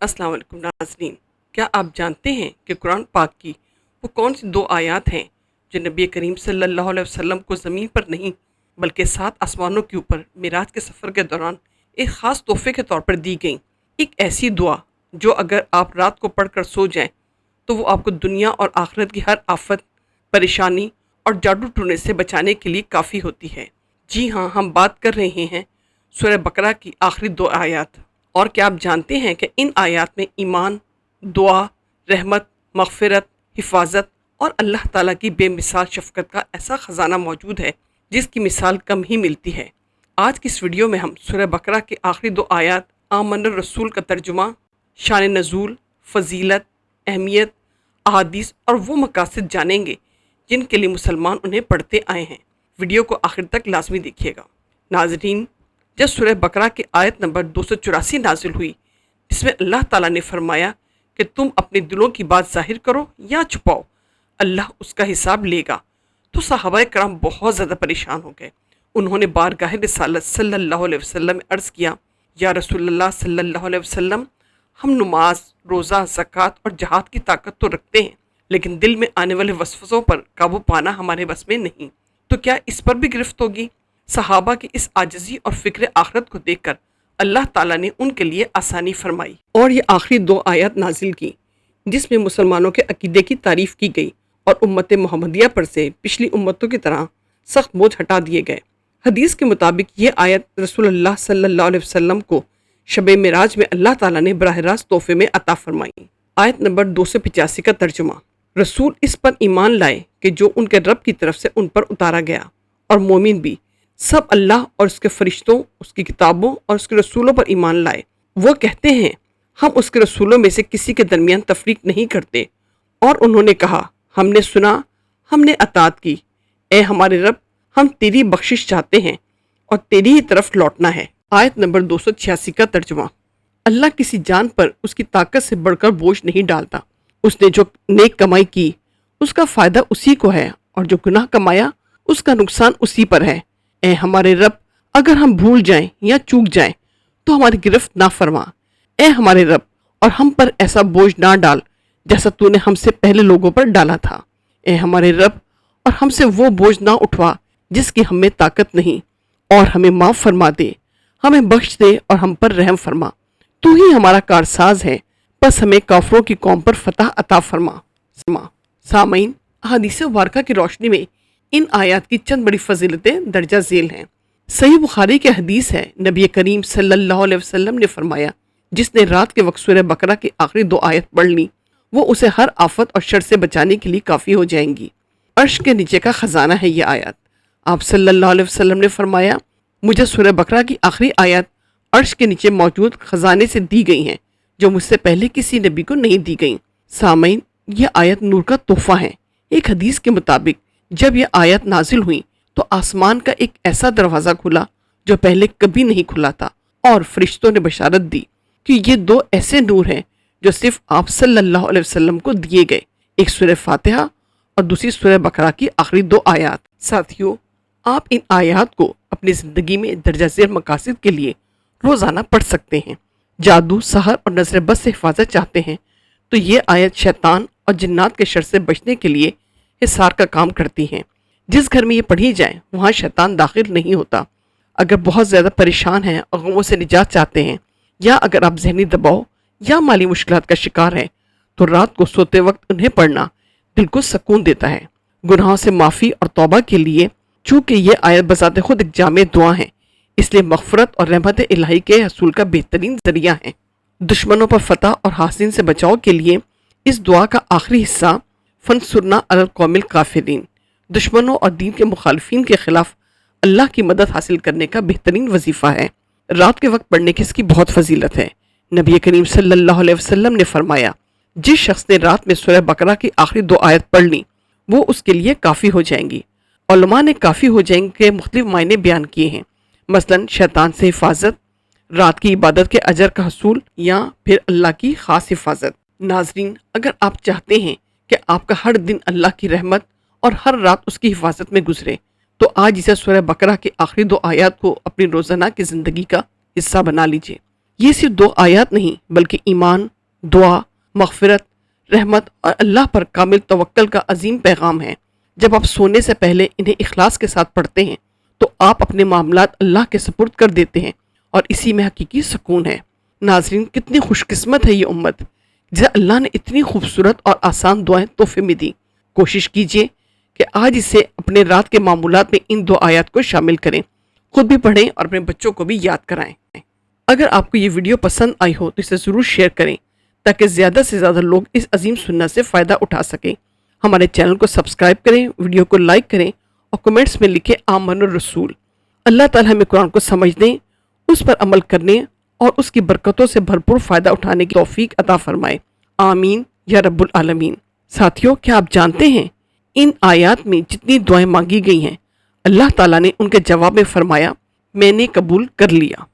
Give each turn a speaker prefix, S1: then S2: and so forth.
S1: अस्सलाम वालेकुम नाज़रीन। क्या आप जानते हैं कि कुरान पाक की वो कौन सी दो आयत हैं जो नबी करीम सल्लल्लाहु अलैहि वसल्लम को ज़मीन पर नहीं बल्कि 7 आसमानों के ऊपर मिराज के सफ़र के दौरान एक ख़ास तोहफे के तौर पर दी गई। एक ऐसी दुआ जो अगर आप रात को पढ़ कर सो जाएं तो वो आपको दुनिया और आखिरत की हर आफत, परेशानी और जादू टोने से बचाने के लिए काफ़ी होती है। जी हाँ, हम बात कर रहे हैं सूरह बकरा की आखिरी दो आयत। और क्या आप जानते हैं कि इन आयत में ईमान, दुआ, रहमत, मग़फ़िरत, हिफाजत और अल्लाह ताला की बेमिसाल शफ़क़त का ऐसा ख़जाना मौजूद है जिसकी मिसाल कम ही मिलती है। आज की इस वीडियो में हम सूरह बकरा के आखिरी दो आयत आमन रसूल का तर्जुमा, शान नज़ूल, फ़जीलत, अहमियत, अहादीस और वो मकासद जानेंगे जिनके लिए मुसलमान उन्हें पढ़ते आए हैं। वीडियो को आखिर तक लाजमी देखिएगा। नाज़रीन, जब सूरह बकरा की आयत नंबर 284 नाजिल हुई जिसमें अल्लाह ताला ने फरमाया कि तुम अपने दिलों की बात जाहिर करो या छुपाओ, अल्लाह उसका हिसाब लेगा, तो सहाबाए कराम बहुत ज़्यादा परेशान हो गए। उन्होंने बारगाह रिसालत सल्लल्लाहु अलैहि वसल्लम में अर्ज़ किया, या रसूलल्लाह सल्लल्लाहु अलैहि वसल्लम, हम नमाज, रोज़ा, ज़कात और जहाद की ताकत तो रखते हैं, लेकिन दिल में आने वाले वसवसों पर काबू पाना हमारे बस में नहीं, तो क्या इस पर भी गिरफ्त होगी? सहाबा की इस आजिज़ी और फ़िक्र आखरत को देखकर अल्लाह ताला ने उनके लिए आसानी फरमाई और ये आखिरी दो आयत नाजिल की जिसमें मुसलमानों के अकीदे की तारीफ़ की गई और उम्मत मोहम्मदिया पर से पिछली उम्मतों की तरह सख्त बोझ हटा दिए गए। हदीस के मुताबिक ये आयत रसूलुल्लाह सल्लल्लाहु अलैहि वसल्लम को शब मेराज में अल्लाह ताला ने बराह रास्त तोहफे में अता फरमाई। आयत नंबर 285 का तर्जुमा, रसूल इस पर ईमान लाए कि जो उनके रब की तरफ से उन पर उतारा गया, और मोमिन भी सब अल्लाह और उसके फरिश्तों, उसकी किताबों और उसके रसूलों पर ईमान लाए। वो कहते हैं हम उसके रसूलों में से किसी के दरमियान तफरीक नहीं करते। और उन्होंने कहा, हमने सुना, हमने अतात की। ए हमारे रब, हम तेरी बख्शिश चाहते हैं और तेरी ही तरफ लौटना है। आयत नंबर 286 का तर्जुमा, अल्लाह किसी जान पर उसकी ताकत से बढ़कर बोझ नहीं डालता। उसने जो नेक कमाई की उसका फ़ायदा उसी को है, और जो गुनाह कमाया उसका नुकसान उसी पर है। ए हमारे रब, अगर हम भूल जाएं या चूक जाएं तो हमारी गिरफ्त ना फरमा। ए हमारे रब, और हम पर ऐसा बोझ ना डाल जैसा तूने हमसे पहले लोगों पर डाला था। ए हमारे रब, और हमसे वो बोझ ना उठवा जिसकी हमें ताकत नहीं, और हमें माफ़ फरमा दे, हमें बख्श दे और हम पर रहम फरमा। तू ही हमारा कारसाज है, बस हमें काफरों की कौम पर फतह अता फरमा। सामईन, हदीस मुबारका की रोशनी में इन आयत की चंद बड़ी फजीलतें दर्जा झेल हैं। सही बुखारी की हदीस है, नबी करीम सल्लल्लाहु अलैहि वसल्लम ने फरमाया, जिसने रात के वक्त सूरह बकरा की आखिरी दो आयत पढ़ ली वो उसे हर आफत और शर से बचाने के लिए काफ़ी हो जाएंगी। अर्श के नीचे का ख़जाना है ये आयत। आप सल्लल्लाहु अलैहि वसल्लम ने फरमाया, मुझे सूरह बकरा की आखिरी आयत अर्श के नीचे मौजूद ख़जाने से दी गई हैं जो मुझसे पहले किसी नबी को नहीं दी गई। सामईन, यह आयत नूर का तोहफा है। एक हदीस के मुताबिक जब यह आयत नाजिल हुई तो आसमान का एक ऐसा दरवाज़ा खुला जो पहले कभी नहीं खुला था, और फरिश्तों ने बशारत दी कि ये दो ऐसे नूर हैं जो सिर्फ आप सल्लल्लाहु अलैहि वसल्लम को दिए गए, एक सूरह फातिहा और दूसरी सूरह बकरा की आखिरी दो आयत। साथियों, आप इन आयत को अपनी ज़िंदगी में दर्जा ज़ेर मकासद के लिए रोज़ाना पढ़ सकते हैं। जादू, सहर और नजर बद से हिफाजत चाहते हैं तो ये आयत शैतान और जिन्नात के शर से बचने के लिए हिसार का काम करती हैं। जिस घर में ये पढ़ी जाए वहाँ शैतान दाखिल नहीं होता। अगर बहुत ज़्यादा परेशान हैं और गमों से निजात चाहते हैं, या अगर आप जहनी दबाव या माली मुश्किलात का शिकार हैं, तो रात को सोते वक्त उन्हें पढ़ना दिल को सुकून देता है। गुनाहों से माफ़ी और तौबा के लिए चूँकि ये आयत बजाते खुद एक जामे दुआ है, इसलिए मग़फ़िरत और रहमत इलाही के हसूल का बेहतरीन ज़रिया है। दुश्मनों पर फतह और हासिन से बचाव के लिए इस दुआ का आखिरी हिस्सा फनसुरना अलल कौमिल काफिरीन, दुश्मनों और दीन के मुखालिफिन के खिलाफ अल्लाह की मदद हासिल करने का बेहतरीन वजीफ़ा है। रात के वक्त पढ़ने की इसकी बहुत फजीलत है। नबी करीम सल्लल्लाहु अलैहि वसल्लम ने फरमाया, जिस शख्स ने रात में सूरह बकरा की आखिरी दो आयत पढ़ ली वो उसके लिए काफ़ी हो जाएंगी। उलमा ने काफ़ी हो जाएंगे के मुख्तलिफ मायने बयान किए हैं, मसलन शैतान से हिफाजत, रात की इबादत के अजर का हसूल, या फिर अल्लाह की ख़ास हिफाजत। नाजरीन, अगर आप चाहते हैं कि आपका हर दिन अल्लाह की रहमत और हर रात उसकी हिफाजत में गुजरे, तो आज इसे सूरह बकरा की आखिरी दो आयत को अपनी रोज़ाना की ज़िंदगी का हिस्सा बना लीजिए। ये सिर्फ दो आयत नहीं बल्कि ईमान, دعا، مغفرت، رحمت اور اللہ پر کامل توکل کا عظیم پیغام ہے۔ جب آپ سونے سے پہلے انہیں اخلاص کے ساتھ پڑھتے ہیں تو آپ اپنے معاملات اللہ کے سپرد کر دیتے ہیں، اور اسی میں حقیقی سکون ہے۔ ناظرین، کتنی خوش قسمت ہے یہ امت جسے اللہ نے اتنی خوبصورت اور آسان دعائیں تحفے میں دی۔ کوشش کیجئے کہ آج اسے اپنے رات کے معمولات میں ان 2 آیات کو شامل کریں، خود بھی پڑھیں اور اپنے بچوں کو بھی یاد کرائیں۔ اگر آپ کو یہ ویڈیو پسند آئی ہو تو اسے ضرور شیئر کریں تاکہ زیادہ سے زیادہ لوگ اس عظیم سنت سے فائدہ اٹھا سکیں۔ ہمارے چینل کو سبسکرائب کریں، ویڈیو کو لائک کریں اور کمنٹس میں لکھیں آمن الرسول۔ اللہ تعالی ہمیں قرآن کو سمجھنے، اس پر عمل کرنے اور اس کی برکتوں سے بھرپور فائدہ اٹھانے کی توفیق عطا فرمائے۔ آمین یا رب العالمین۔ ساتھیوں، کیا آپ جانتے ہیں ان آیات میں جتنی دعائیں مانگی گئی ہیں، اللہ تعالیٰ نے ان کے جواب میں فرمایا، میں نے قبول کر لیا۔